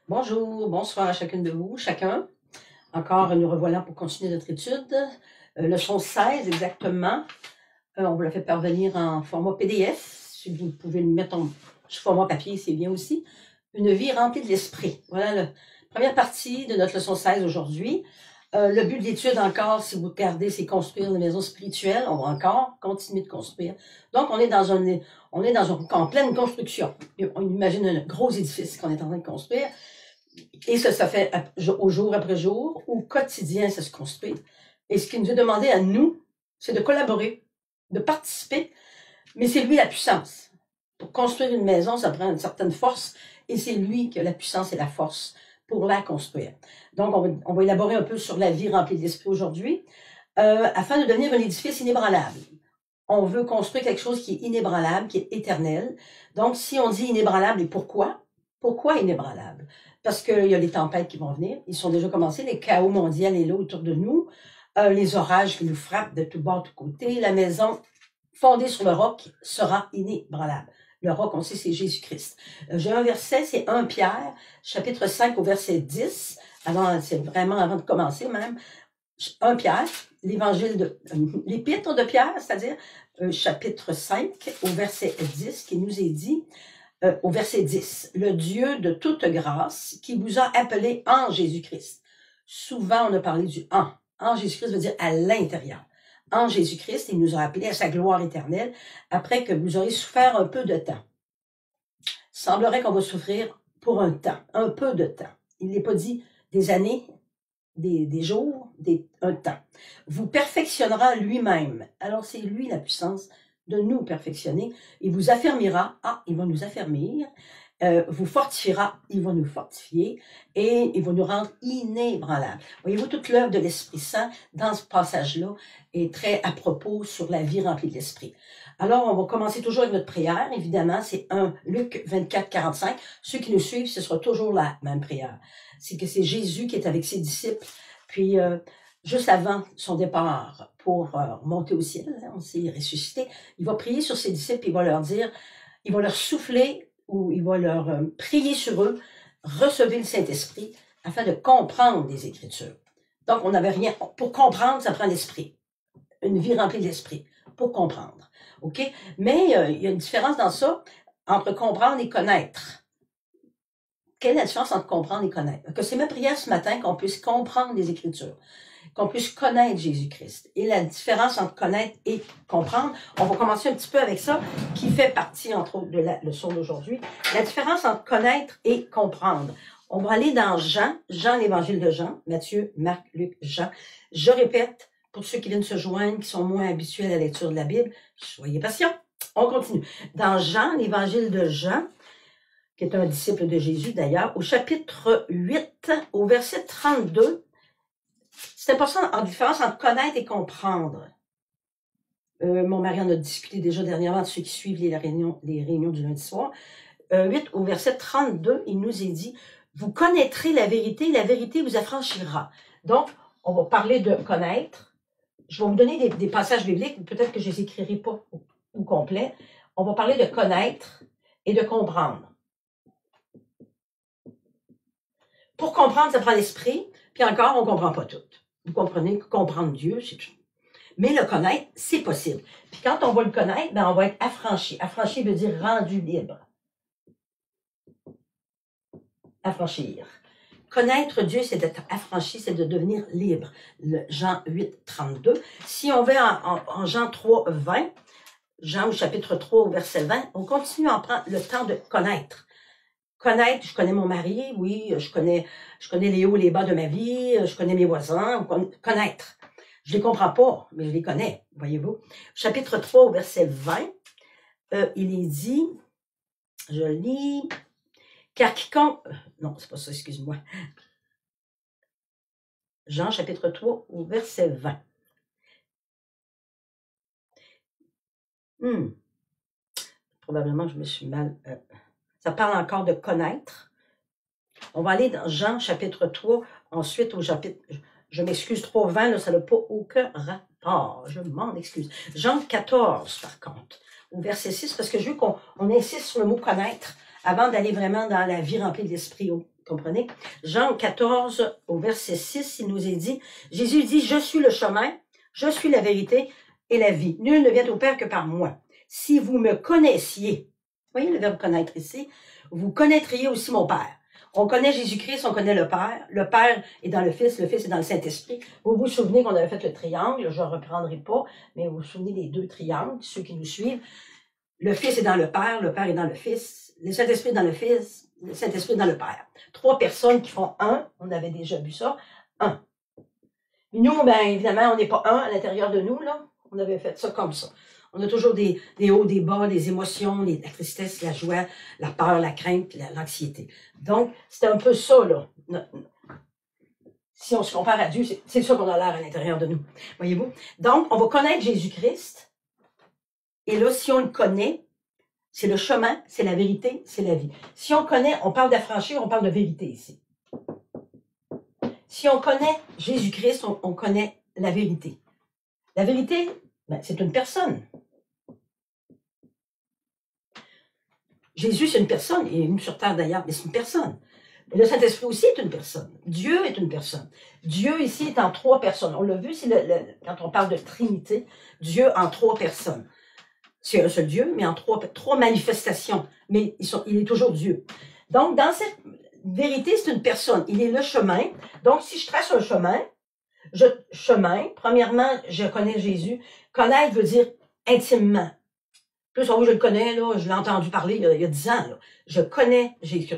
Bonjour, bonsoir à chacune de vous, chacun. Encore, nous revoilà pour continuer notre étude. Leçon 16 exactement. On vous l'a fait parvenir en format PDF. Si vous pouvez le mettre en format papier, c'est bien aussi. Une vie remplie de l'esprit. Voilà la première partie de notre leçon 16 aujourd'hui. Le but de l'étude encore, si vous regardez, c'est construire une maison spirituelle. On va encore continuer de construire. Donc, on est en pleine construction. On imagine un gros édifice qu'on est en train de construire. Et ça fait au jour après jour, au quotidien, ça se construit. Et ce qui nous est demandé à nous, c'est de collaborer, de participer, mais c'est lui la puissance. Pour construire une maison, ça prend une certaine force, et c'est lui qui a la puissance et la force pour la construire. Donc, on va élaborer un peu sur la vie remplie d'esprit aujourd'hui, afin de devenir un édifice inébranlable. On veut construire quelque chose qui est inébranlable, qui est éternel. Donc, si on dit inébranlable, et pourquoi? Pourquoi inébranlable? Parce qu'il y a des tempêtes qui vont venir. Ils sont déjà commencés. Les chaos mondiaux est là autour de nous. Les orages qui nous frappent de tous bords, de tous côtés. La maison fondée sur le roc sera inébranlable. Le roc, on sait, c'est Jésus-Christ. J'ai un verset, c'est 1 Pierre, chapitre 5 au verset 10. C'est vraiment avant de commencer même. 1 Pierre, l'épître de Pierre, c'est-à-dire chapitre 5 au verset 10, qui nous est dit, au verset 10, « Le Dieu de toute grâce qui vous a appelé en Jésus-Christ. » Souvent, on a parlé du « en ». En Jésus-Christ veut dire à l'intérieur. En Jésus-Christ, il nous a appelés à sa gloire éternelle après que vous aurez souffert un peu de temps. Il semblerait qu'on va souffrir pour un temps, un peu de temps. Il n'est pas dit des années, des jours, un temps. Vous perfectionnera lui-même. Alors, c'est lui la puissance de nous perfectionner. Il vous affermira, il va nous affermir. Vous fortifiera, il va nous fortifier. Et il va nous rendre inébranlables. Voyez-vous, toute l'œuvre de l'Esprit Saint dans ce passage-là est très à propos sur la vie remplie de l'Esprit. Alors, on va commencer toujours avec notre prière. Évidemment, c'est 1 Luc 24, 45. Ceux qui nous suivent, ce sera toujours la même prière. C'est que c'est Jésus qui est avec ses disciples. Puis, juste avant son départ pour monter au ciel, on s'est ressuscité, il va prier sur ses disciples, il va leur dire, il va leur souffler ou il va leur prier sur eux, recevez le Saint-Esprit afin de comprendre les Écritures. Donc, on n'avait rien. Pour comprendre, ça prend l'esprit. Une vie remplie de l'esprit. Pour comprendre. OK? Mais il y a une différence dans ça entre comprendre et connaître. Quelle est la différence entre comprendre et connaître? Que c'est ma prière ce matin qu'on puisse comprendre les Écritures, qu'on puisse connaître Jésus-Christ. Et la différence entre connaître et comprendre, on va commencer un petit peu avec ça, qui fait partie, entre autres, de la leçon d'aujourd'hui. La différence entre connaître et comprendre. On va aller dans Jean, l'évangile de Jean, Matthieu, Marc, Luc, Jean. Je répète, pour ceux qui viennent se joindre, qui sont moins habitués à la lecture de la Bible, soyez patients. On continue. Dans Jean, l'évangile de Jean, qui est un disciple de Jésus d'ailleurs, au chapitre 8, au verset 32, c'est important en différence entre connaître et comprendre. Mon mari en a discuté déjà dernièrement de ceux qui suivent les réunions du lundi soir. 8 au verset 32, il nous est dit, « Vous connaîtrez la vérité vous affranchira. » Donc, on va parler de connaître. Je vais vous donner des passages bibliques, peut-être que je ne les écrirai pas au complet. On va parler de connaître et de comprendre. Pour comprendre, ça prend l'esprit, puis encore, on ne comprend pas tout. Vous comprenez, comprendre Dieu, c'est tout. Mais le connaître, c'est possible. Puis quand on va le connaître, on va être affranchi. Affranchi veut dire rendu libre. Affranchir. Connaître Dieu, c'est d'être affranchi, c'est de devenir libre. Le Jean 8, 32. Si on va en Jean 3, 20, Jean au chapitre 3, au verset 20, on continue à en prendre le temps de connaître. Connaître, je connais mon mari, oui, je connais les hauts et les bas de ma vie, je connais mes voisins, connaître. Je les comprends pas, mais je les connais, voyez-vous. Chapitre 3 au verset 20, il est dit, je lis, car quiconque, non, c'est pas ça, excuse-moi. Jean, chapitre 3 au verset 20. Probablement que je me suis mal... ça parle encore de connaître. On va aller dans Jean, chapitre 3, ensuite au chapitre... Je m'excuse, 3:20, là, ça n'a pas aucun rapport. Je m'en excuse. Jean 14, par contre, au verset 6, parce que je veux qu'on insiste sur le mot connaître avant d'aller vraiment dans la vie remplie de l'esprit, Comprenez? Jean 14, au verset 6, il nous est dit, Jésus dit, je suis le chemin, je suis la vérité et la vie. Nul ne vient au Père que par moi. Si vous me connaissiez, voyez le verbe connaître ici, vous connaîtriez aussi mon Père. On connaît Jésus-Christ, on connaît le Père est dans le Fils est dans le Saint-Esprit. Vous vous souvenez qu'on avait fait le triangle, je ne reprendrai pas, mais vous vous souvenez des deux triangles, ceux qui nous suivent. Le Fils est dans le Père est dans le Fils, le Saint-Esprit est dans le Fils, le Saint-Esprit est dans le Père. 3 personnes qui font un, on avait déjà vu ça, un. Nous, ben évidemment, on n'est pas un à l'intérieur de nous, là. On avait fait ça comme ça. On a toujours des hauts, des bas, des émotions, la tristesse, la joie, la peur, la crainte, l'anxiété. Donc, c'est un peu ça, là. Si on se compare à Dieu, c'est ça qu'on a l'air à l'intérieur de nous. Voyez-vous? Donc, on va connaître Jésus-Christ. Et là, si on le connaît, c'est le chemin, c'est la vérité, c'est la vie. Si on connaît, on parle d'affranchir, on parle de vérité ici. Si on connaît Jésus-Christ, on connaît la vérité. La vérité, ben, c'est une personne. Jésus, c'est une personne. Il est venu sur terre d'ailleurs, mais c'est une personne. Et le Saint-Esprit aussi est une personne. Dieu est une personne. Dieu ici est en 3 personnes. On l'a vu, c'est quand on parle de Trinité, Dieu en 3 personnes. C'est un seul Dieu, mais en 3 manifestations. Mais il est toujours Dieu. Donc, dans cette vérité, c'est une personne. Il est le chemin. Donc, si je trace un chemin, premièrement, je connais Jésus. Connaître veut dire intimement. Plus, oh, je le connais, là, je l'ai entendu parler il y a 10 ans. Là. Je connais Jésus.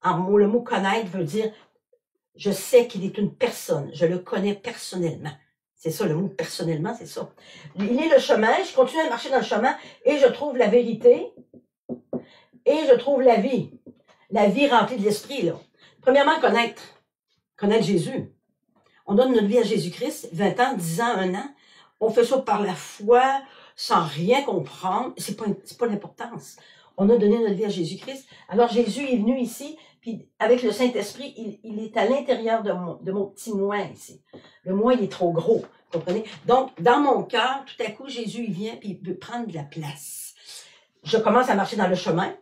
Le mot connaître veut dire, je sais qu'il est une personne. Je le connais personnellement. C'est ça, le mot personnellement, c'est ça. Il est le chemin, je continue à marcher dans le chemin et je trouve la vérité et je trouve la vie. La vie remplie de l'esprit, là. Premièrement, connaître Jésus. On donne notre vie à Jésus-Christ, 20 ans, 10 ans, 1 an. On fait ça par la foi, sans rien comprendre. C'est pas l'importance. On a donné notre vie à Jésus-Christ. Alors, Jésus est venu ici, puis avec le Saint-Esprit, il est à l'intérieur de mon petit moi ici. Le moi, il est trop gros, vous comprenez? Donc, dans mon cœur, tout à coup, Jésus, il vient, puis il veut prendre de la place. Je commence à marcher dans le chemin.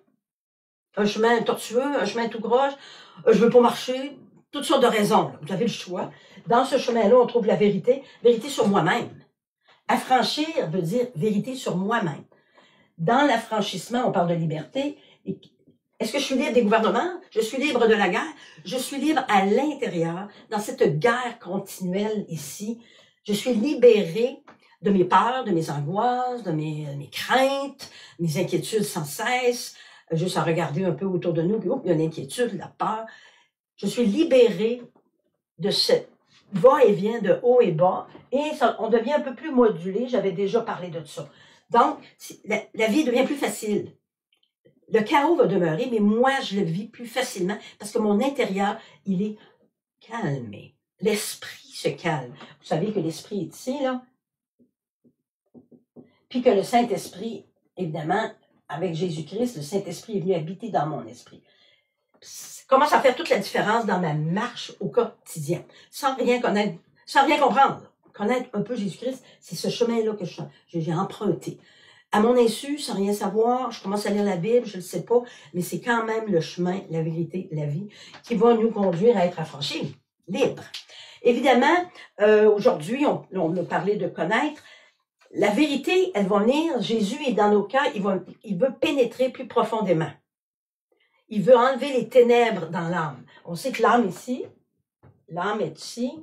Un chemin tortueux, un chemin tout croche. Je veux pas marcher. Toutes sortes de raisons. Là. Vous avez le choix. Dans ce chemin-là, on trouve la vérité. Vérité sur moi-même. Affranchir veut dire vérité sur moi-même. Dans l'affranchissement, on parle de liberté. Est-ce que je suis libre des gouvernements? Je suis libre de la guerre. Je suis libre à l'intérieur, dans cette guerre continuelle ici. Je suis libéré de mes peurs, de mes angoisses, de mes craintes, mes inquiétudes sans cesse. Juste à regarder un peu autour de nous, puis il y a l'inquiétude, la peur. Je suis libéré de ce va-et-vient de haut et bas, et ça, on devient un peu plus modulé. J'avais déjà parlé de ça. Donc, la vie devient plus facile. Le chaos va demeurer, mais moi, je le vis plus facilement parce que mon intérieur, il est calmé. L'esprit se calme. Vous savez que l'esprit est ici, là. Puis que le Saint-Esprit, évidemment, avec Jésus-Christ, le Saint-Esprit est venu habiter dans mon esprit. Ça commence à faire toute la différence dans ma marche au quotidien. Sans rien connaître, sans rien comprendre. Connaître un peu Jésus-Christ, c'est ce chemin-là que j'ai emprunté. À mon insu, sans rien savoir, je commence à lire la Bible, je ne le sais pas, mais c'est quand même le chemin, la vérité, la vie, qui va nous conduire à être affranchis, libres. Évidemment, aujourd'hui, on a parlé de connaître. La vérité, elle va venir, Jésus est dans nos cœurs, il veut pénétrer plus profondément. Il veut enlever les ténèbres dans l'âme. On sait que l'âme ici, l'âme est ici.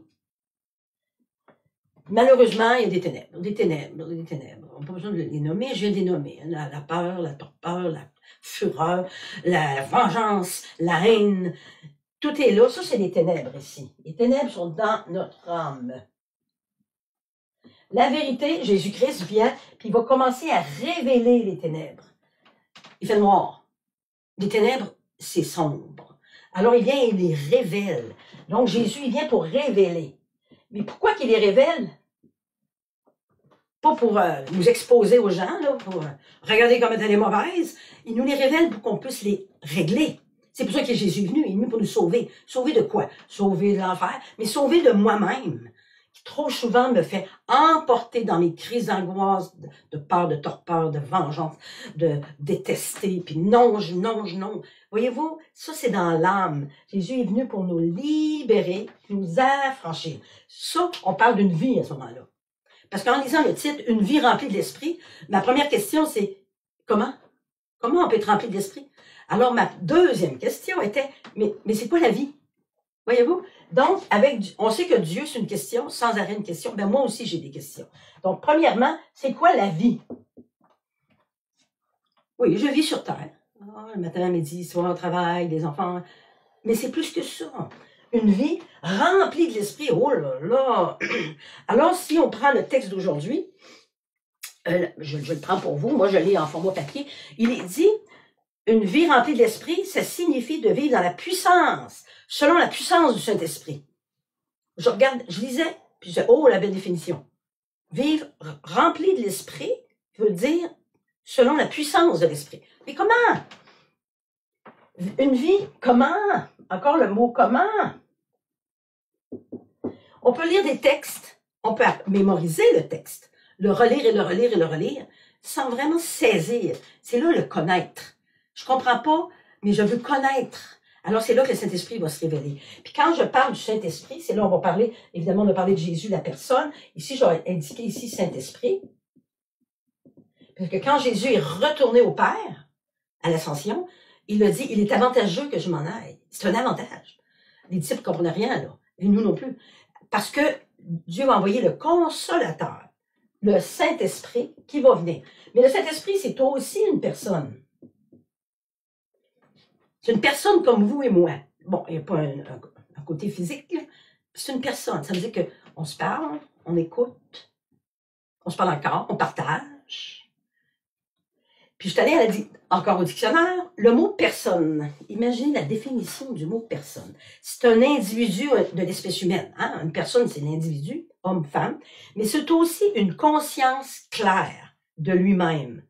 Malheureusement, il y a des ténèbres, des ténèbres, des ténèbres. On n'a pas besoin de les nommer, je viens de les nommer. La peur, la torpeur, la fureur, la vengeance, la haine. Tout est là. Ça, c'est les ténèbres ici. Les ténèbres sont dans notre âme. La vérité, Jésus-Christ vient, puis il va commencer à révéler les ténèbres. Il fait noir. Les ténèbres, c'est sombre. Alors, il vient et il les révèle. Donc, Jésus, il vient pour révéler. Mais pourquoi qu'il les révèle? Pas pour nous exposer aux gens, là, pour regarder comme elle est mauvaise. Il nous les révèle pour qu'on puisse les régler. C'est pour ça que Jésus est venu. Il est venu pour nous sauver. Sauver de quoi? Sauver de l'enfer, mais sauver de moi-même. qui trop souvent me fait emporter dans mes crises d'angoisse, de peur, de torpeur, de vengeance, de détester, puis non. Voyez-vous, ça c'est dans l'âme. Jésus est venu pour nous libérer, nous affranchir. Ça, on parle d'une vie à ce moment-là. Parce qu'en lisant le titre, Une vie remplie de l'esprit, ma première question c'est, comment? Comment on peut être rempli de l'esprit? Alors ma deuxième question était, mais c'est quoi la vie? Voyez-vous? Donc, on sait que Dieu, c'est une question, sans arrêt une question. Ben, moi aussi, j'ai des questions. Donc, premièrement, c'est quoi la vie? Oui, je vis sur Terre. Le matin, midi, soir au travail, des enfants. Mais c'est plus que ça. Une vie remplie de l'esprit. Oh là là! Alors, si on prend le texte d'aujourd'hui, je le prends pour vous, moi je l'ai en format papier, il est dit, une vie remplie de l'esprit, ça signifie de vivre dans la puissance, selon la puissance du Saint-Esprit. Je lisais, puis je disais, oh, la belle définition. Vivre rempli de l'esprit veut dire selon la puissance de l'esprit. Mais comment? Une vie, comment? Encore le mot comment? On peut lire des textes, on peut mémoriser le texte, le relire et le relire et le relire, sans vraiment saisir. C'est là le connaître. Je comprends pas, mais je veux connaître. Alors, c'est là que le Saint-Esprit va se révéler. Puis quand je parle du Saint-Esprit, c'est là on va parler, évidemment, on va parler de Jésus, la personne. Ici, j'aurais indiqué ici Saint-Esprit. Parce que quand Jésus est retourné au Père, à l'Ascension, il a dit, il est avantageux que je m'en aille. C'est un avantage. Les disciples ne comprenaient rien, là. Et nous non plus. Parce que Dieu va envoyer le Consolateur, le Saint-Esprit, qui va venir. Mais le Saint-Esprit, c'est aussi une personne. C'est une personne comme vous et moi. Bon, il n'y a pas un côté physique, là. C'est une personne. Ça veut dire qu'on se parle, on écoute, on se parle encore, on partage. Puis je suis allée encore au dictionnaire, le mot personne. Imaginez la définition du mot personne. C'est un individu de l'espèce humaine. Hein? Une personne, c'est l'individu, homme, femme, mais c'est aussi une conscience claire de lui-même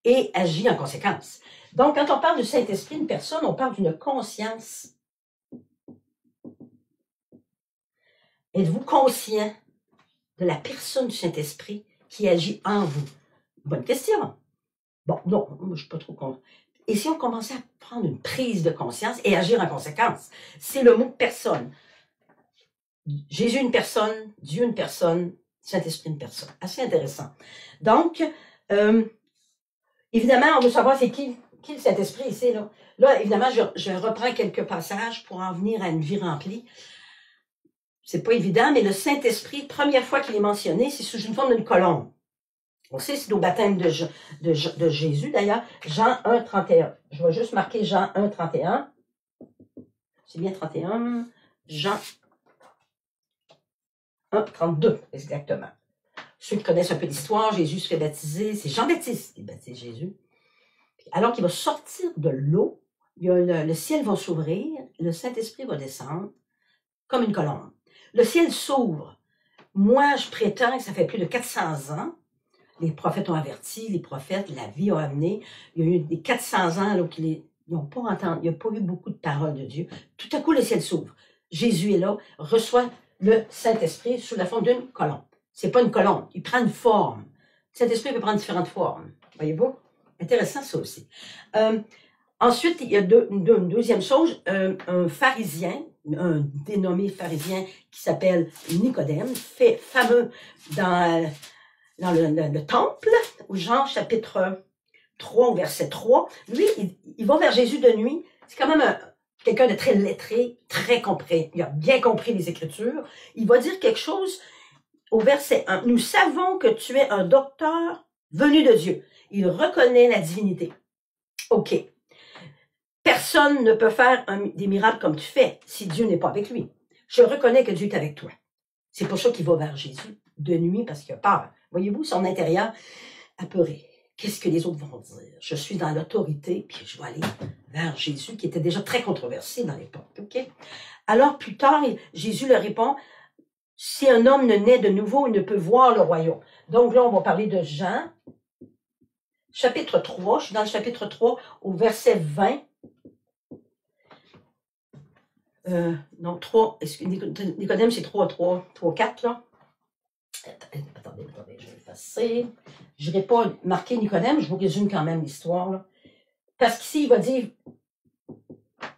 et agit en conséquence. Donc, quand on parle du Saint-Esprit, une personne, on parle d'une conscience. Êtes-vous conscient de la personne du Saint-Esprit qui agit en vous? Bonne question. Bon, non, moi, je ne suis pas trop con. Et si on commençait à prendre une prise de conscience et agir en conséquence? C'est le mot personne. Jésus une personne, Dieu une personne, Saint-Esprit une personne. Assez intéressant. Donc, évidemment, on veut savoir c'est qui le Saint-Esprit ici, là. Là, évidemment, je reprends quelques passages pour en venir à une vie remplie. C'est pas évident, mais le Saint-Esprit, première fois qu'il est mentionné, c'est sous une forme d'une colombe. On sait, c'est au baptême de Jésus, d'ailleurs, Jean 1, 31. Je vais juste marquer Jean 1, 31. C'est bien 31. Jean 1, 32, exactement. Ceux qui connaissent un peu l'histoire, Jésus se fait baptiser. C'est Jean-Baptiste qui baptise Jésus. Alors qu'il va sortir de l'eau, le ciel va s'ouvrir, le Saint-Esprit va descendre comme une colombe. Le ciel s'ouvre. Moi, je prétends que ça fait plus de 400 ans. Les prophètes ont averti, les prophètes, la vie a amené. Il y a eu des 400 ans là, ils n'ont pas entendu, il n'y a pas eu beaucoup de paroles de Dieu. Tout à coup, le ciel s'ouvre. Jésus est là, reçoit le Saint-Esprit sous la forme d'une colombe. C'est pas une colombe, il prend une forme. Le Saint-Esprit peut prendre différentes formes. Voyez-vous? Intéressant ça aussi. Ensuite, il y a une deuxième chose, un pharisien, un dénommé pharisien qui s'appelle Nicodème, fait fameux dans le temple, au Jean chapitre 3, au verset 3, lui, il va vers Jésus de nuit. C'est quand même quelqu'un de très lettré, très compris. Il a bien compris les Écritures. Il va dire quelque chose au verset 1. Nous savons que tu es un docteur venu de Dieu. Il reconnaît la divinité. OK. Personne ne peut faire des miracles comme tu fais si Dieu n'est pas avec lui. Je reconnais que Dieu est avec toi. C'est pour ça qu'il va vers Jésus de nuit parce qu'il a peur. Voyez-vous, son intérieur apeuré. Qu'est-ce que les autres vont dire? Je suis dans l'autorité, puis je vais aller vers Jésus, qui était déjà très controversé dans l'époque. Okay? Alors, plus tard, Jésus leur répond, « Si un homme ne naît de nouveau, il ne peut voir le royaume. » Donc là, on va parler de Jean, chapitre 3. Je suis dans le chapitre 3, au verset 20. Non, 3, Nicodème, c'est 3, 4, là. attendez, je vais passer. Je n'irai pas marquer Nicodème, je vous résume quand même l'histoire, là. Parce qu'ici, il va dire,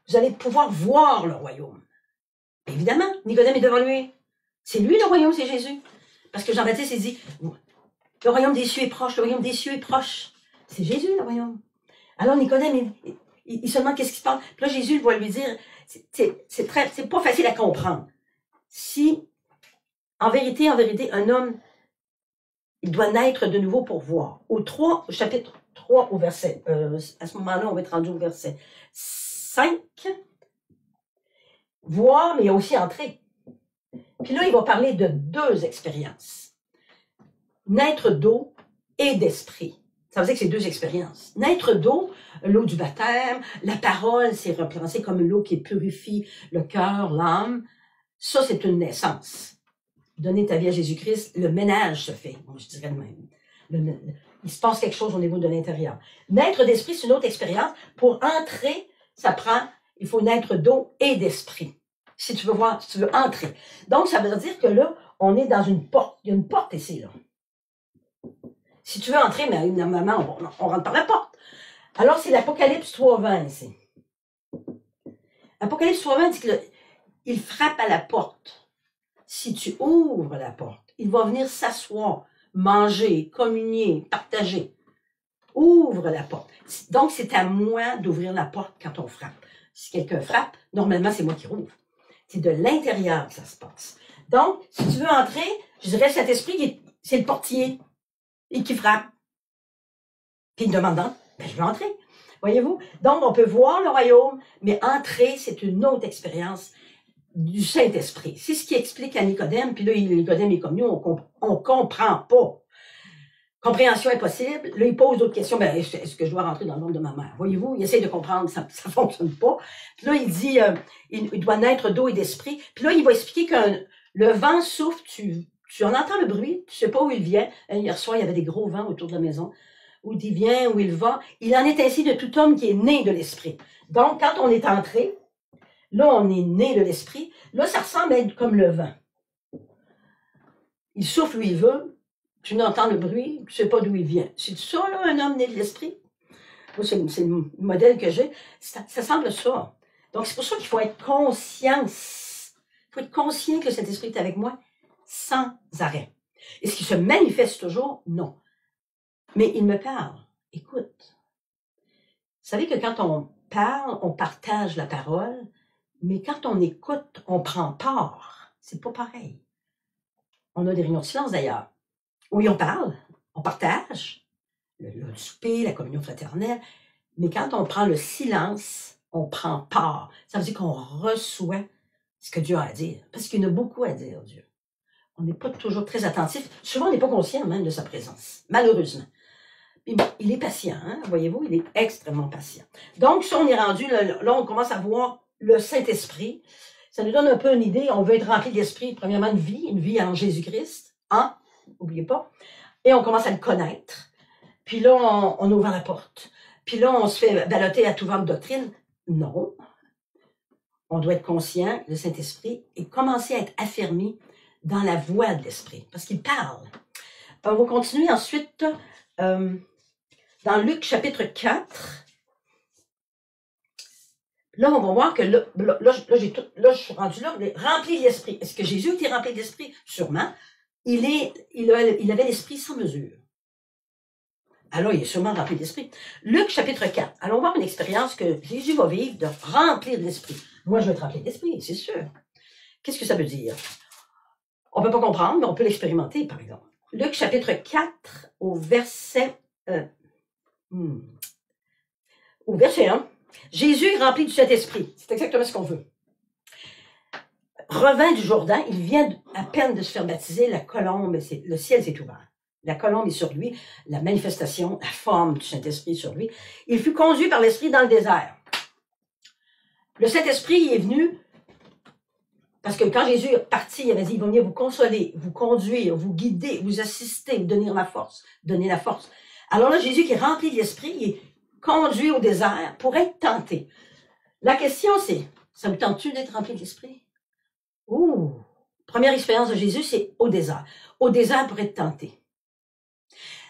vous allez pouvoir voir le royaume. Évidemment, Nicodème est devant lui. C'est lui le royaume, c'est Jésus. Parce que Jean-Baptiste, il dit, le royaume des cieux est proche, le royaume des cieux est proche. C'est Jésus, le royaume. Alors Nicodème, il se demande qu'est-ce qui se passe. Puis là, Jésus va lui dire, c'est pas facile à comprendre. Si, en vérité, un homme, il doit naître de nouveau pour voir. Au chapitre 3, au verset, à ce moment-là, on va être rendu au verset 5. Voir, mais aussi entrer. Puis là, il va parler de 2 expériences. Naître d'eau et d'esprit. Ça veut dire que c'est 2 expériences. Naître d'eau, l'eau du baptême, la parole, c'est représenté comme l'eau qui purifie le cœur, l'âme. Ça, c'est une naissance. Donner ta vie à Jésus-Christ, le ménage se fait. Moi, je dirais de même. Il se passe quelque chose au niveau de l'intérieur. Naître d'esprit, c'est une autre expérience. Pour entrer, il faut naître d'eau et d'esprit. Si tu veux entrer. Donc, ça veut dire que là, on est dans une porte. Il y a une porte ici, là. Si tu veux entrer, mais normalement, on rentre par la porte. Alors, c'est l'Apocalypse 3:20 ici. Apocalypse 3:20 dit qu'il frappe à la porte. Si tu ouvres la porte, il va venir s'asseoir, manger, communier, partager. Ouvre la porte. Donc, c'est à moi d'ouvrir la porte quand on frappe. Si quelqu'un frappe, normalement, c'est moi qui rouvre. C'est de l'intérieur que ça se passe. Donc, si tu veux entrer, je dirais cet esprit, c'est le portier et qui frappe. Puis il demande, ben, je veux entrer. Voyez-vous? Donc, on peut voir le royaume, mais entrer, c'est une autre expérience du Saint-Esprit. C'est ce qui explique à Nicodème, puis là, Nicodème est comme nous, on comprend pas. Compréhension impossible. Là, il pose d'autres questions. Ben, est-ce que je dois rentrer dans le monde de ma mère? Voyez-vous, il essaie de comprendre, ça fonctionne pas. Puis là, il dit, il doit naître d'eau et d'esprit. Puis là, il va expliquer que le vent souffle, tu en entends le bruit, tu sais pas où il vient. Hier soir, il y avait des gros vents autour de la maison. Où il vient, où il va. Il en est ainsi de tout homme qui est né de l'esprit. Donc, quand on est entré, là, on est né de l'esprit. Là, ça ressemble à être comme le vent. Il souffle où il veut. Tu n'entends le bruit, tu sais pas d'où il vient. C'est ça, là, un homme né de l'esprit? C'est le modèle que j'ai. Ça semble ça. Donc, c'est pour ça qu'il faut être conscient. Il faut être conscient que cet esprit est avec moi sans arrêt. Est-ce qu'il se manifeste toujours? Non. Mais il me parle. Écoute. Vous savez que quand on parle, on partage la parole, mais quand on écoute, on prend part. C'est pas pareil. On a des réunions de silence, d'ailleurs. Oui, on parle, on partage, le souper, la communion fraternelle, mais quand on prend le silence, on prend part. Ça veut dire qu'on reçoit ce que Dieu a à dire, parce qu'il y en a beaucoup à dire, Dieu. On n'est pas toujours très attentif. Souvent, on n'est pas conscient même de sa présence, malheureusement. Mais bon, il est patient, hein? Voyez-vous, il est extrêmement patient. Donc, ça, on est rendu, là, on commence à voir le Saint-Esprit. Ça nous donne un peu une idée. On veut être rempli d'esprit, premièrement, une vie en Jésus-Christ, hein? N'oubliez pas. Et on commence à le connaître. Puis là, on ouvre la porte. Puis là, on se fait balloter à tout vent de doctrine. Non. On doit être conscient, le Saint-Esprit, et commencer à être affermi dans la voix de l'Esprit. Parce qu'il parle. On va continuer ensuite dans Luc chapitre 4. Là, on va voir que là, je suis rendu là, rempli de l'Esprit. Est-ce que Jésus était rempli d'Esprit? Sûrement. Il avait l'esprit sans mesure. Alors, il est sûrement rempli d'esprit. Luc, chapitre 4. Allons voir une expérience que Jésus va vivre de remplir de l'esprit. Moi, je vais être rempli d'esprit, c'est sûr. Qu'est-ce que ça veut dire? On ne peut pas comprendre, mais on peut l'expérimenter, par exemple. Luc, chapitre 4, au verset 1. Jésus est rempli du Saint-Esprit. C'est exactement ce qu'on veut. Revint du Jourdain, il vient à peine de se faire baptiser, la colombe, le ciel s'est ouvert. La colombe est sur lui, la manifestation, la forme du Saint-Esprit est sur lui. Il fut conduit par l'Esprit dans le désert. Le Saint-Esprit est venu, parce que quand Jésus est parti, il avait dit, il va venir vous consoler, vous conduire, vous guider, vous assister, vous donner la force. Alors là, Jésus qui est rempli de l'Esprit, il est conduit au désert pour être tenté. La question c'est, ça vous tente-tu d'être rempli de l'Esprit? Ouh, Première expérience de Jésus, c'est au désert. Au désert pour être tenté.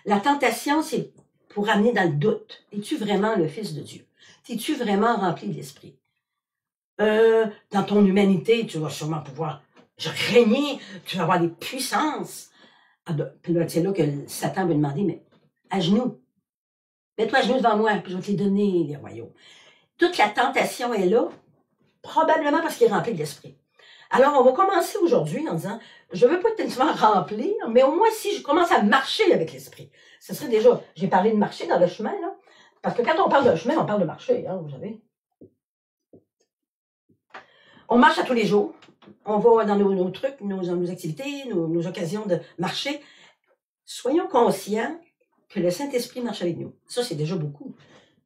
La tentation, c'est pour amener dans le doute. Es-tu vraiment le Fils de Dieu? Es-tu vraiment rempli de l'Esprit? Dans ton humanité, tu vas sûrement pouvoir régner, tu vas avoir des puissances. Puis là, c'est là que Satan va demander, mais à genoux. Mets-toi à genoux devant moi, puis je vais te les donner, les royaumes. Toute la tentation est là, probablement parce qu'il est rempli de l'Esprit. Alors, on va commencer aujourd'hui en disant, je ne veux pas être tellement remplir, mais au moins si je commence à marcher avec l'Esprit. Ce serait déjà, j'ai parlé de marcher dans le chemin, là, parce que quand on parle de chemin, on parle de marcher, hein, vous savez. On marche à tous les jours, on va dans nos trucs, nos activités, nos occasions de marcher. Soyons conscients que le Saint-Esprit marche avec nous. Ça, c'est déjà beaucoup.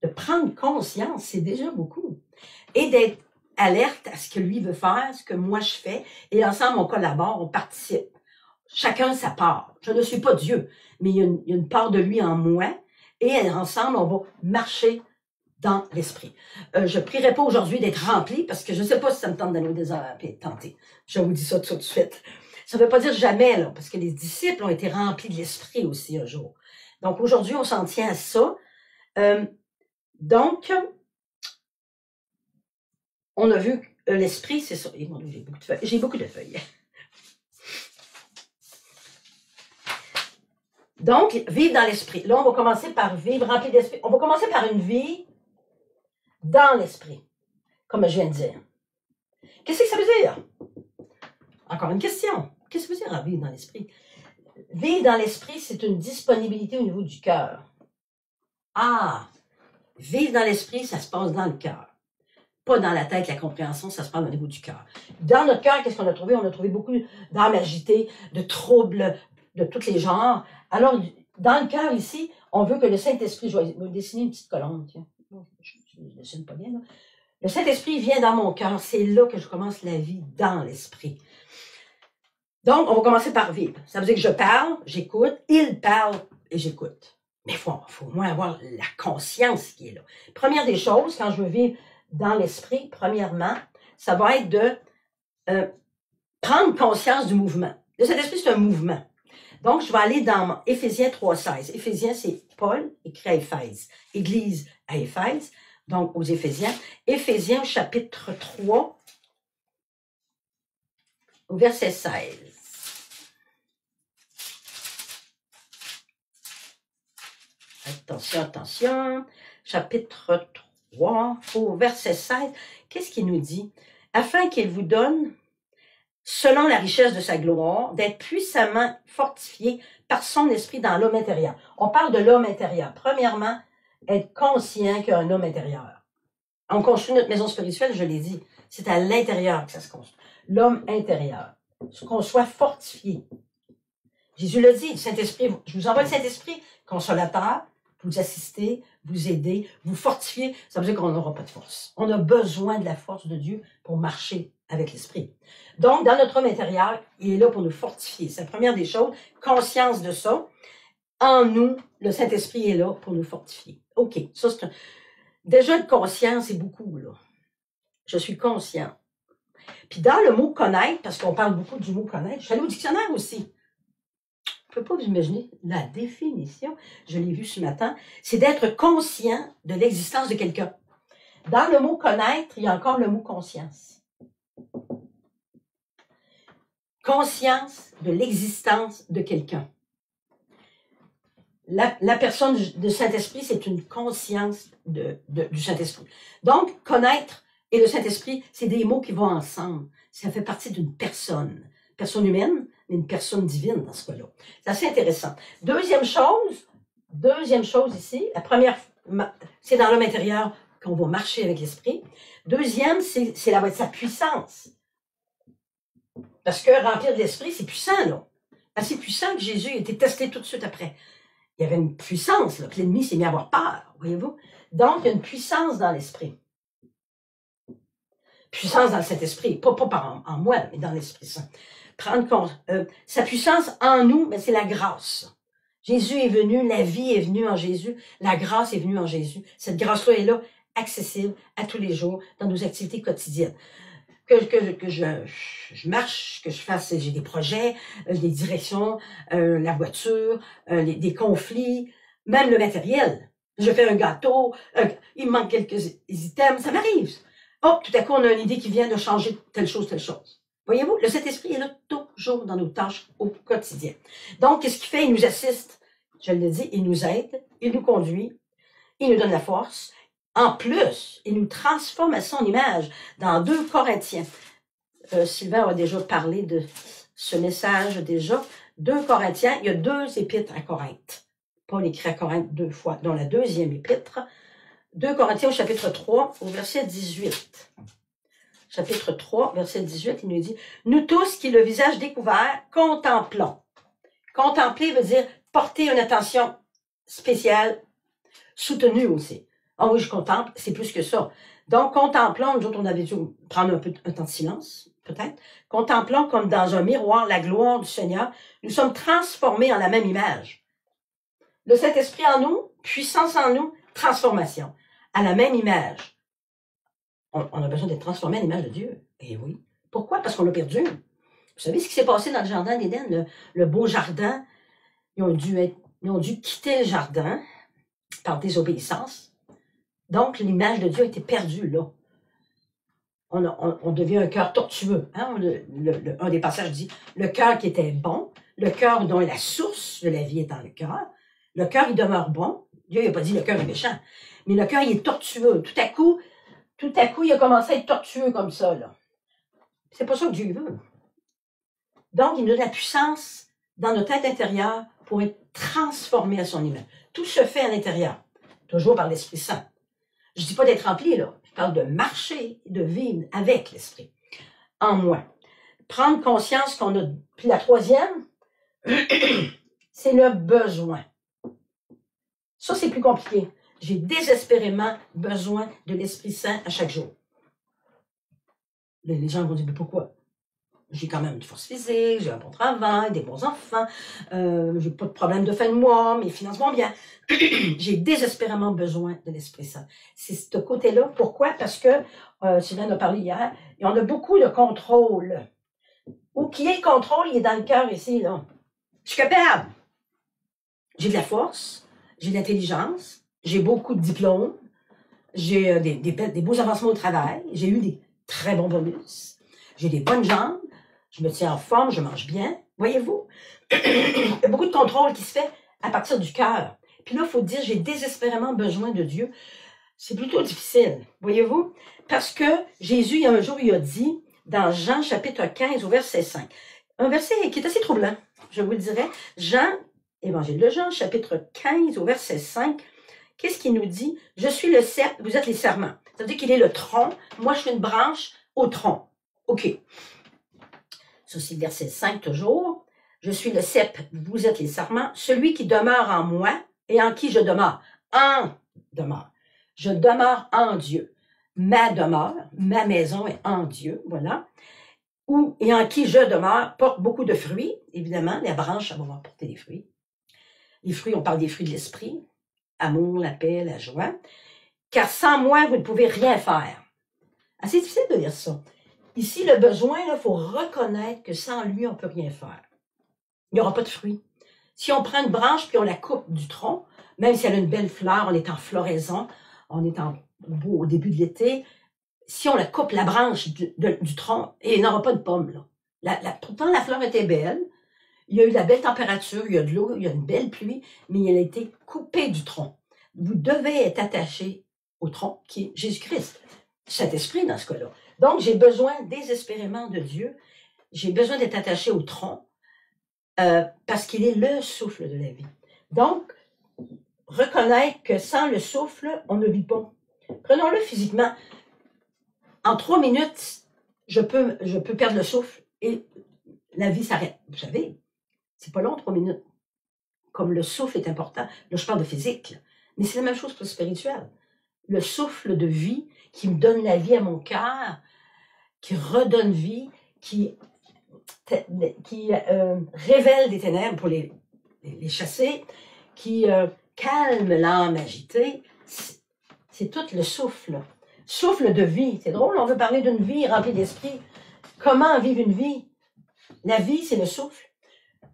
De prendre conscience, c'est déjà beaucoup. Et d'être alerte à ce que lui veut faire, ce que moi je fais, et ensemble on collabore, on participe. Chacun sa part. Je ne suis pas Dieu, mais il y a une part de lui en moi, et ensemble on va marcher dans l'esprit. Je ne prierai pas aujourd'hui d'être rempli, parce que je ne sais pas si ça me tente d'aller au désert et être tenté. Je vous dis ça tout de suite. Ça ne veut pas dire jamais, là, parce que les disciples ont été remplis de l'esprit aussi un jour. Donc aujourd'hui, on s'en tient à ça. Donc, on a vu que l'esprit, c'est ça. J'ai beaucoup de feuilles. Donc, vivre dans l'esprit. Là, on va commencer par vivre rempli d'esprit. On va commencer par une vie dans l'esprit, comme je viens de dire. Qu'est-ce que ça veut dire? Encore une question. Qu'est-ce que ça veut dire vivre dans l'esprit? Vivre dans l'esprit, c'est une disponibilité au niveau du cœur. Ah! Vivre dans l'esprit, ça se passe dans le cœur. Pas dans la tête, la compréhension, ça se passe au niveau du cœur. Dans notre cœur, qu'est-ce qu'on a trouvé? On a trouvé beaucoup d'âmes agitées, de troubles de tous les genres. Alors, dans le cœur ici, on veut que le Saint-Esprit, je vais dessiner une petite colonne, tiens. Je ne dessine pas bien, là. Le Saint-Esprit vient dans mon cœur. C'est là que je commence la vie dans l'esprit. Donc, on va commencer par vivre. Ça veut dire que je parle, j'écoute, il parle et j'écoute. Mais il faut au moins avoir la conscience qui est là. Première des choses, quand je veux vivre dans l'esprit, premièrement, ça va être de prendre conscience du mouvement. Le Saint-Esprit, c'est un mouvement. Donc, je vais aller dans Éphésiens 3,16. Éphésiens, c'est Paul écrit à Éphèse. Église à Éphèse, donc aux Éphésiens. Éphésiens, chapitre 3, au verset 16. Attention, attention. Chapitre 3, au verset 16. Qu'est-ce qu'il nous dit? Afin qu'il vous donne, selon la richesse de sa gloire, d'être puissamment fortifié par son esprit dans l'homme intérieur. On parle de l'homme intérieur. Premièrement, être conscient qu'il y a un homme intérieur. On construit notre maison spirituelle, je l'ai dit. C'est à l'intérieur que ça se construit. L'homme intérieur. Qu'on soit fortifié. Jésus l'a dit, le Saint-Esprit, je vous envoie le Saint-Esprit, consolateur, vous assister, vous aider, vous fortifier. Ça veut dire qu'on n'aura pas de force. On a besoin de la force de Dieu pour marcher avec l'Esprit. Donc, dans notre homme intérieur, il est là pour nous fortifier. C'est la première des choses. Conscience de ça. En nous, le Saint-Esprit est là pour nous fortifier. OK, ça c'est un... Déjà, être conscient, c'est beaucoup, là. Je suis conscient. Puis dans le mot connaître, parce qu'on parle beaucoup du mot connaître, je suis allée au dictionnaire aussi. Je ne peux pas vous imaginer la définition, je l'ai vu ce matin, c'est d'être conscient de l'existence de quelqu'un. Dans le mot connaître, il y a encore le mot conscience. Conscience de l'existence de quelqu'un. La personne de Saint-Esprit, c'est une conscience du Saint-Esprit. Donc, connaître et le Saint-Esprit, c'est des mots qui vont ensemble. Ça fait partie d'une personne. Personne humaine, mais une personne divine dans ce cas-là. C'est assez intéressant. Deuxième chose ici, la première, c'est dans l'homme intérieur qu'on va marcher avec l'Esprit. Deuxième, c'est sa puissance. Parce que remplir de l'Esprit, c'est puissant, là. Assez puissant que Jésus a été testé tout de suite après. Il y avait une puissance, là, que l'ennemi s'est mis à avoir peur, voyez-vous. Donc, il y a une puissance dans l'Esprit. Puissance dans cet esprit, pas en moi, mais dans l'Esprit Saint. Prendre compte. Sa puissance en nous, mais c'est la grâce. Jésus est venu, la vie est venue en Jésus, la grâce est venue en Jésus. Cette grâce-là est là, accessible à tous les jours, dans nos activités quotidiennes. je marche, que je fasse, j'ai des projets, des directions, la voiture, des conflits, même le matériel. Je fais un gâteau, il me manque quelques items, ça m'arrive. Oh, tout à coup, on a une idée qui vient de changer telle chose, telle chose. Voyez-vous, le Saint-Esprit est là toujours dans nos tâches au quotidien. Donc, qu'est-ce qu'il fait? Il nous assiste, je l'ai dit, il nous aide, il nous conduit, il nous donne la force. En plus, il nous transforme à son image. Dans 2 Corinthiens, Sylvain a déjà parlé de ce message déjà. 2 Corinthiens, il y a 2 épîtres à Corinthe. Paul écrit à Corinthe 2 fois, dans la 2e épître. 2 Corinthiens au chapitre 3, au verset 18. Chapitre 3, verset 18, il nous dit « Nous tous qui, le visage découvert, contemplons. » Contempler veut dire porter une attention spéciale, soutenue aussi. Ah oui, je contemple, c'est plus que ça. Donc, contemplons, nous autres, on avait dû prendre un temps de silence, peut-être. Contemplons comme dans un miroir la gloire du Seigneur. Nous sommes transformés en la même image. Le Saint-Esprit en nous, puissance en nous, transformation. À la même image. On a besoin d'être transformé à l'image de Dieu. Eh oui. Pourquoi? Parce qu'on l'a perdu. Vous savez ce qui s'est passé dans le jardin d'Éden, le beau jardin? Ils ont dû quitter le jardin par désobéissance. Donc, l'image de Dieu a été perdue là. On devient un cœur tortueux. Hein? Un des passages dit, le cœur qui était bon, le cœur dont la source de la vie est dans le cœur. Le cœur, il demeure bon. Dieu n'a pas dit le cœur est méchant. Mais le cœur, il est tortueux. Tout à coup, il a commencé à être tortueux comme ça, là. C'est pas ça que Dieu veut. Donc, il nous donne la puissance dans notre tête intérieure pour être transformé à son image. Tout se fait à l'intérieur. Toujours par l'Esprit Saint. Je dis pas d'être rempli, là. Je parle de marcher, de vivre avec l'Esprit. En moi. Prendre conscience qu'on a... Puis la 3e, c'est le besoin. Ça, c'est plus compliqué. J'ai désespérément besoin de l'Esprit Saint à chaque jour. Les gens vont dire, mais pourquoi? J'ai quand même une force physique, j'ai un bon travail, des bons enfants, j'ai pas de problème de fin de mois, mes finances vont bien. J'ai désespérément besoin de l'Esprit Saint. C'est ce côté-là. Pourquoi? Parce que, Sylvain en a parlé hier, et on a beaucoup de contrôle. Où qui est le contrôle, il est dans le cœur ici, là. Je suis capable. J'ai de la force, j'ai de l'intelligence, j'ai beaucoup de diplômes, j'ai des beaux avancements au travail, j'ai eu des très bons bonus, j'ai des bonnes jambes, je me tiens en forme, je mange bien. Voyez-vous? Il y a beaucoup de contrôle qui se fait à partir du cœur. Puis là, il faut dire, j'ai désespérément besoin de Dieu. C'est plutôt difficile, voyez-vous? Parce que Jésus, il y a un jour, il a dit, dans Jean chapitre 15 au verset 5, un verset qui est assez troublant, je vous le dirais. Évangile de Jean, chapitre 15 au verset 5, qu'est-ce qu'il nous dit? Je suis le cep, vous êtes les serments. Ça veut dire qu'il est le tronc, moi je suis une branche au tronc. OK. Ça, c'est le verset 5 toujours. Je suis le cep, vous êtes les sarments. Celui qui demeure en moi et en qui je demeure. En demeure. Je demeure en Dieu. Ma demeure, ma maison est en Dieu, voilà. Et en qui je demeure porte beaucoup de fruits. Évidemment, la branche, ça va porter des fruits. Les fruits, on parle des fruits de l'esprit. Amour, la paix, la joie. Car sans moi, vous ne pouvez rien faire. Assez difficile de dire ça. Ici, le besoin, il faut reconnaître que sans lui, on ne peut rien faire. Il n'y aura pas de fruits. Si on prend une branche puis on la coupe du tronc, même si elle a une belle fleur, on est en floraison, on est au début de l'été, si on la coupe, la branche du tronc, et il n'aura pas de pommes. Là. Pourtant, la fleur était belle, il y a eu la belle température, il y a de l'eau, il y a une belle pluie, mais elle a été coupée du tronc. Vous devez être attaché au tronc qui est Jésus-Christ, Saint-Esprit dans ce cas-là. Donc, j'ai besoin désespérément de Dieu. J'ai besoin d'être attaché au tronc parce qu'il est le souffle de la vie. Donc, reconnaître que sans le souffle, on ne vit pas. Prenons-le physiquement. En 3 minutes, je peux perdre le souffle et la vie s'arrête. Vous savez, c'est pas long, 3 minutes. Comme le souffle est important. Là, je parle de physique. Mais c'est la même chose pour le spirituel. Le souffle de vie qui me donne la vie à mon cœur, qui redonne vie, qui révèle des ténèbres pour les chasser, qui calme l'âme agitée, c'est tout le souffle. Souffle de vie. C'est drôle, on veut parler d'une vie remplie d'esprit. Comment vivre une vie? La vie, c'est le souffle.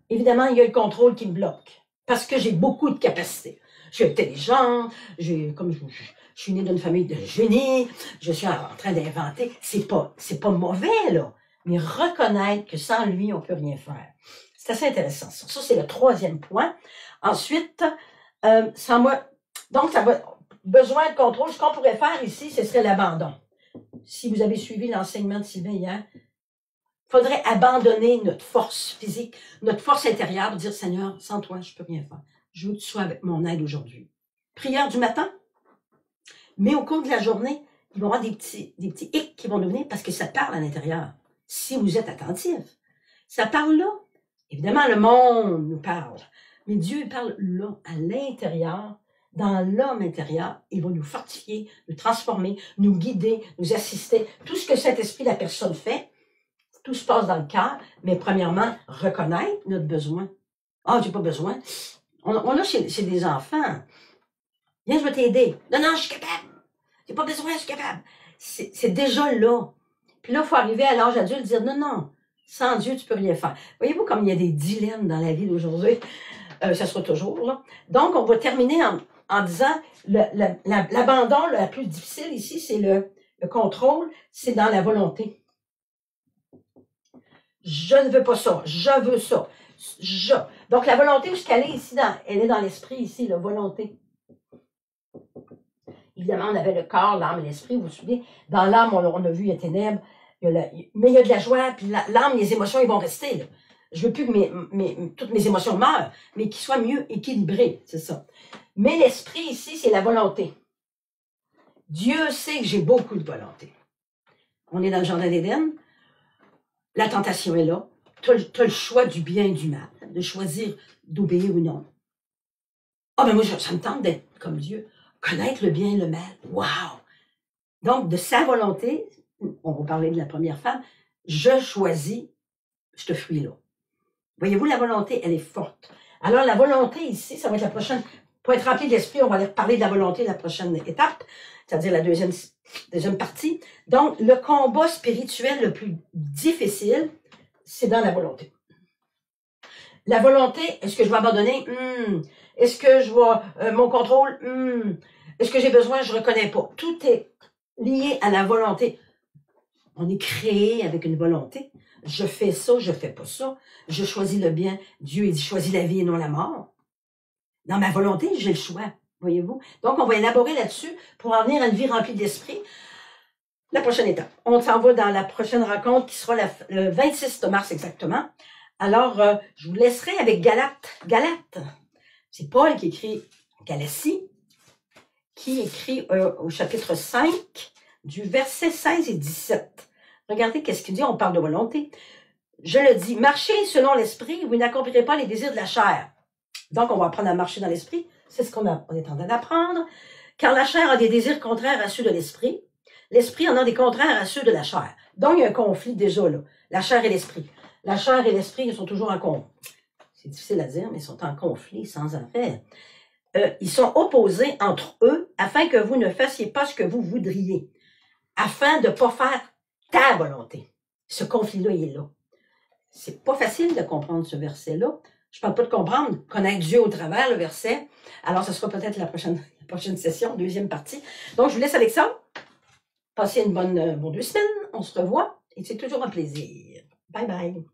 Évidemment, il y a le contrôle qui me bloque. Parce que j'ai beaucoup de capacités. Je suis intelligente, comme je suis née d'une famille de génie, je suis en train d'inventer. C'est pas mauvais, là. Mais reconnaître que sans lui, on peut rien faire. C'est assez intéressant, ça. Ça, c'est le troisième point. Ensuite, sans moi, donc, ça va, besoin de contrôle. Ce qu'on pourrait faire ici, ce serait l'abandon. Si vous avez suivi l'enseignement de Sylvain hier, il faudrait abandonner notre force physique, notre force intérieure, dire, Seigneur, sans toi, je peux rien faire. Je veux que tu sois avec mon aide aujourd'hui. Prière du matin, mais au cours de la journée, il va y avoir des petits hicks qui vont nous venir parce que ça parle à l'intérieur. Si vous êtes attentif, ça parle là. Évidemment, le monde nous parle, mais Dieu il parle là, à l'intérieur, dans l'homme intérieur. Il va nous fortifier, nous transformer, nous guider, nous assister. Tout ce que cet esprit, la personne fait, tout se passe dans le cœur, mais premièrement, reconnaître notre besoin. Ah, j'ai pas besoin. On a chez des enfants. Viens, je vais t'aider. Non, je suis capable. J'ai pas besoin, je suis capable. C'est déjà là. Puis là, il faut arriver à l'âge adulte et dire, non, sans Dieu, tu peux rien faire. Voyez-vous comme il y a des dilemmes dans la vie d'aujourd'hui? Ça sera toujours là. Donc, on va terminer en disant, l'abandon, la plus difficile ici, c'est le contrôle, c'est dans la volonté. Je ne veux pas ça, je veux ça. Donc, la volonté, où est-ce qu'elle est ici? Elle est dans l'esprit ici, la volonté. Évidemment, on avait le corps, l'âme et l'esprit, vous vous souvenez. Dans l'âme, on a vu, il y a ténèbres, mais il y a de la joie, puis l'âme, les émotions, ils vont rester. Là. Je veux plus que toutes mes émotions meurent, mais qu'ils soient mieux équilibrées, c'est ça. Mais l'esprit ici, c'est la volonté. Dieu sait que j'ai beaucoup de volonté. On est dans le jardin d'Éden, la tentation est là. Tu as le choix du bien et du mal, de choisir d'obéir ou non. Ah, ben moi, ça me tente d'être comme Dieu. Connaître le bien et le mal. Wow! Donc, de sa volonté, on va parler de la première femme, je choisis, je te fuis là. Voyez-vous, la volonté, elle est forte. Alors, la volonté ici, ça va être la prochaine, pour être rempli d'esprit, on va aller parler de la volonté, la prochaine étape, c'est-à-dire la deuxième partie. Donc, le combat spirituel le plus difficile, c'est dans la volonté. La volonté, est-ce que je vais abandonner? Est-ce que je vais, mon contrôle? Est-ce que j'ai besoin? Je ne reconnais pas. Tout est lié à la volonté. On est créé avec une volonté. Je fais ça, je fais pas ça. Je choisis le bien. Dieu, il dit, choisis la vie et non la mort. Dans ma volonté, j'ai le choix. Voyez-vous? Donc, on va élaborer là-dessus pour en venir à une vie remplie d'esprit. La prochaine étape. On s'en va dans la prochaine rencontre qui sera le 26 mars exactement. Alors, je vous laisserai avec Galates. C'est Paul qui écrit Galatie, qui écrit au chapitre 5, du verset 16 et 17. Regardez qu'est-ce qu'il dit, on parle de volonté. Je le dis, marchez selon l'esprit, vous n'accomplirez pas les désirs de la chair. Donc, on va apprendre à marcher dans l'esprit. C'est ce qu'on est en train d'apprendre. Car la chair a des désirs contraires à ceux de l'esprit. L'esprit en a des contraires à ceux de la chair. Donc, il y a un conflit déjà là. La chair et l'esprit. La chair et l'esprit, ils sont toujours en conflit. C'est difficile à dire, mais ils sont en conflit sans arrêt. Ils sont opposés entre eux afin que vous ne fassiez pas ce que vous voudriez. Afin de ne pas faire ta volonté. Ce conflit-là, il est là. C'est pas facile de comprendre ce verset-là. Je parle pas de comprendre, connaître Dieu au travers, le verset. Alors, ce sera peut-être la prochaine session, deuxième partie. Donc, je vous laisse avec ça. Passez une bonne 2 semaines. On se revoit et c'est toujours un plaisir. Bye bye.